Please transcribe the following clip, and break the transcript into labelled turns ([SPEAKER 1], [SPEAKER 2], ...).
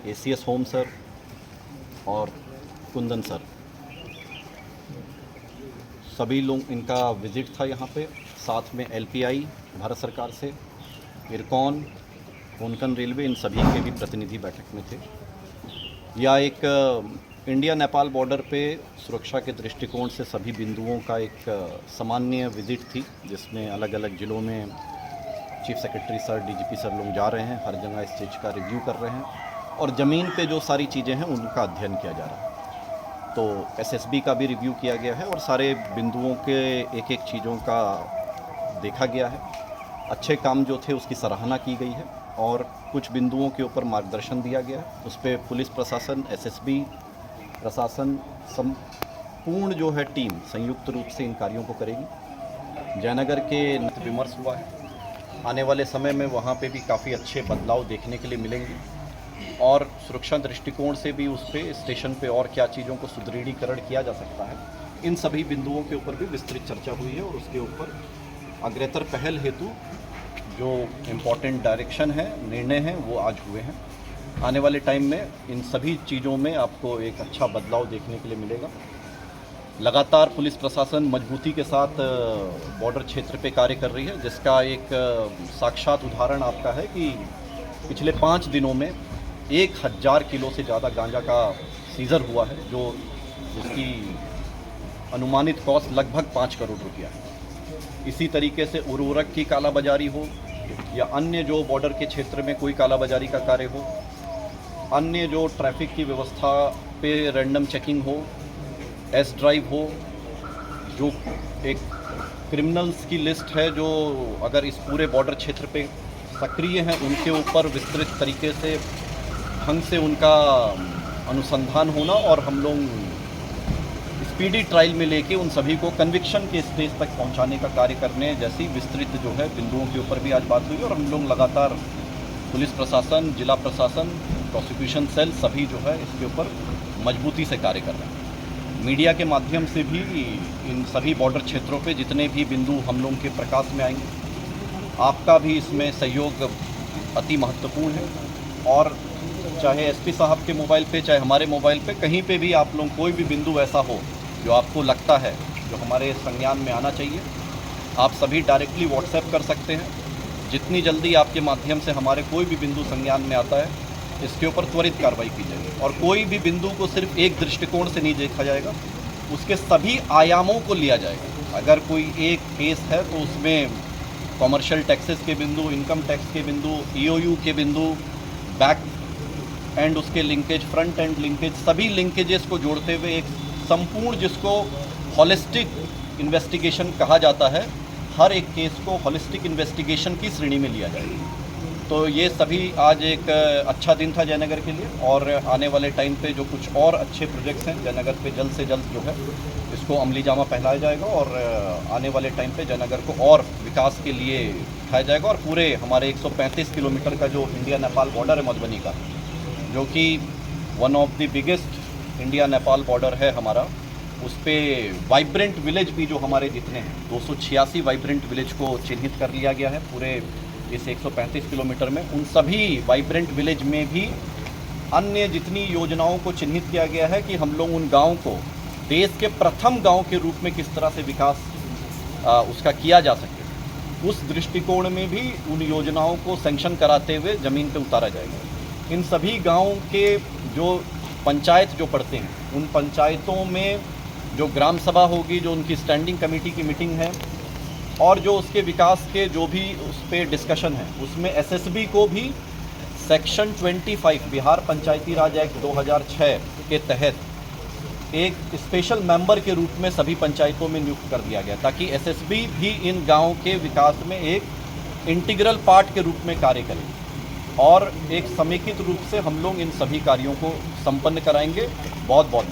[SPEAKER 1] ACS home sir और Kundan sir, सभी लोग इनका विज़िट था यहाँ पे। साथ में एलपीआई भारत सरकार से, इरकॉन, कोंकण रेलवे, इन सभी के भी प्रतिनिधि बैठक में थे। यह एक इंडिया नेपाल बॉर्डर पे सुरक्षा के दृष्टिकोण से सभी बिंदुओं का एक सामान्य विज़िट थी, जिसमें अलग अलग ज़िलों में chief secretary sir, DGP sir लोग जा रहे हैं, हर जगह इस चीज़ का रिव्यू कर रहे हैं और ज़मीन पे जो सारी चीज़ें हैं उनका अध्ययन किया जा रहा है। तो एसएसबी का भी रिव्यू किया गया है और सारे बिंदुओं के एक एक चीज़ों का देखा गया है। अच्छे काम जो थे उसकी सराहना की गई है और कुछ बिंदुओं के ऊपर मार्गदर्शन दिया गया है। उस पर पुलिस प्रशासन, एसएसबी प्रशासन, संपूर्ण जो है टीम संयुक्त रूप से इन कार्यों को करेगी। जयनगर के विमर्श हुआ है, आने वाले समय में वहाँ पे भी काफ़ी अच्छे बदलाव देखने के लिए मिलेंगे और सुरक्षा दृष्टिकोण से भी उस पे स्टेशन पे और क्या चीज़ों को सुदृढ़ीकरण किया जा सकता है, इन सभी बिंदुओं के ऊपर भी विस्तृत चर्चा हुई है और उसके ऊपर अग्रेतर पहल हेतु जो इम्पोर्टेंट डायरेक्शन है, निर्णय हैं, वो आज हुए हैं। आने वाले टाइम में इन सभी चीज़ों में आपको एक अच्छा बदलाव देखने के लिए मिलेगा। लगातार पुलिस प्रशासन मजबूती के साथ बॉर्डर क्षेत्र पे कार्य कर रही है, जिसका एक साक्षात उदाहरण आपका है कि पिछले 5 दिनों में 1000 किलो से ज़्यादा गांजा का सीज़र हुआ है, जिसकी अनुमानित कॉस्ट लगभग 5 करोड़ रुपया है। इसी तरीके से उर्वरक की कालाबाजारी हो या अन्य जो बॉर्डर के क्षेत्र में कोई कालाबाजारी का कार्य हो, अन्य जो ट्रैफिक की व्यवस्था पे रैंडम चेकिंग हो, एस ड्राइव हो, जो एक क्रिमिनल्स की लिस्ट है जो अगर इस पूरे बॉर्डर क्षेत्र पे सक्रिय हैं, उनके ऊपर विस्तृत तरीके से ढंग से उनका अनुसंधान होना और हम लोग स्पीडी ट्रायल में लेके उन सभी को कन्विक्शन के स्टेज तक पहुंचाने का कार्य करने जैसी विस्तृत जो है बिंदुओं के ऊपर भी आज बात हुई और हम लोग लगातार पुलिस प्रशासन, जिला प्रशासन, प्रोसिक्यूशन सेल सभी जो है इसके ऊपर मजबूती से कार्य कर रहे हैं। मीडिया के माध्यम से भी इन सभी बॉर्डर क्षेत्रों पे जितने भी बिंदु हम लोगों के प्रकाश में आएंगे, आपका भी इसमें सहयोग अति महत्वपूर्ण है और चाहे एसपी साहब के मोबाइल पे, चाहे हमारे मोबाइल पे, कहीं पे भी आप लोग कोई भी बिंदु ऐसा हो जो आपको लगता है जो हमारे संज्ञान में आना चाहिए, आप सभी डायरेक्टली व्हाट्सएप कर सकते हैं। जितनी जल्दी आपके माध्यम से हमारे कोई भी बिंदु संज्ञान में आता है, इसके ऊपर त्वरित कार्रवाई की जाएगी और कोई भी बिंदु को सिर्फ एक दृष्टिकोण से नहीं देखा जाएगा, उसके सभी आयामों को लिया जाएगा। अगर कोई एक केस है तो उसमें कॉमर्शियल टैक्सेस के बिंदु, इनकम टैक्स के बिंदु, ईओयू के बिंदु, बैक एंड उसके लिंकेज, फ्रंट एंड लिंकेज, सभी लिंकेजेस को जोड़ते हुए एक संपूर्ण, जिसको हॉलिस्टिक इन्वेस्टिगेशन कहा जाता है, हर एक केस को हॉलिस्टिक इन्वेस्टिगेशन की श्रेणी में लिया जाएगा। तो ये सभी आज एक अच्छा दिन था जयनगर के लिए और आने वाले टाइम पे जो कुछ और अच्छे प्रोजेक्ट्स हैं जयनगर पे जल्द से जल्द जो है इसको अमली जामा पहनाया जाएगा और आने वाले टाइम पे जयनगर को और विकास के लिए उठाया जाएगा और पूरे हमारे 135 किलोमीटर का जो इंडिया नेपाल बॉर्डर है मधुबनी का, जो कि one of the biggest India Nepal border है हमारा, उस पर वाइब्रेंट विलेज भी जो हमारे जितने हैं 286 वाइब्रेंट विलेज को चिन्हित कर लिया गया है पूरे इस 135 किलोमीटर में। उन सभी वाइब्रेंट विलेज में भी अन्य जितनी योजनाओं को चिन्हित किया गया है कि हम लोग उन गाँव को देश के प्रथम गाँव के रूप में किस तरह से विकास उसका किया जा सके, उस दृष्टिकोण में भी उन योजनाओं को सैंक्शन कराते हुए ज़मीन पर उतारा जाएगा। इन सभी गाँव के जो पंचायत जो पड़ते हैं, उन पंचायतों में जो ग्राम सभा होगी, जो उनकी स्टैंडिंग कमेटी की मीटिंग है और जो उसके विकास के जो भी उस पर डिस्कशन है, उसमें एसएसबी को भी सेक्शन 25 बिहार पंचायती राज एक्ट 2006 के तहत एक स्पेशल मेंबर के रूप में सभी पंचायतों में नियुक्त कर दिया गया, ताकि एसएसबी भी इन गाँव के विकास में एक इंटीग्रल पार्ट के रूप में कार्य करे और एक समेकित रूप से हम लोग इन सभी कार्यों को संपन्न कराएंगे। बहुत बहुत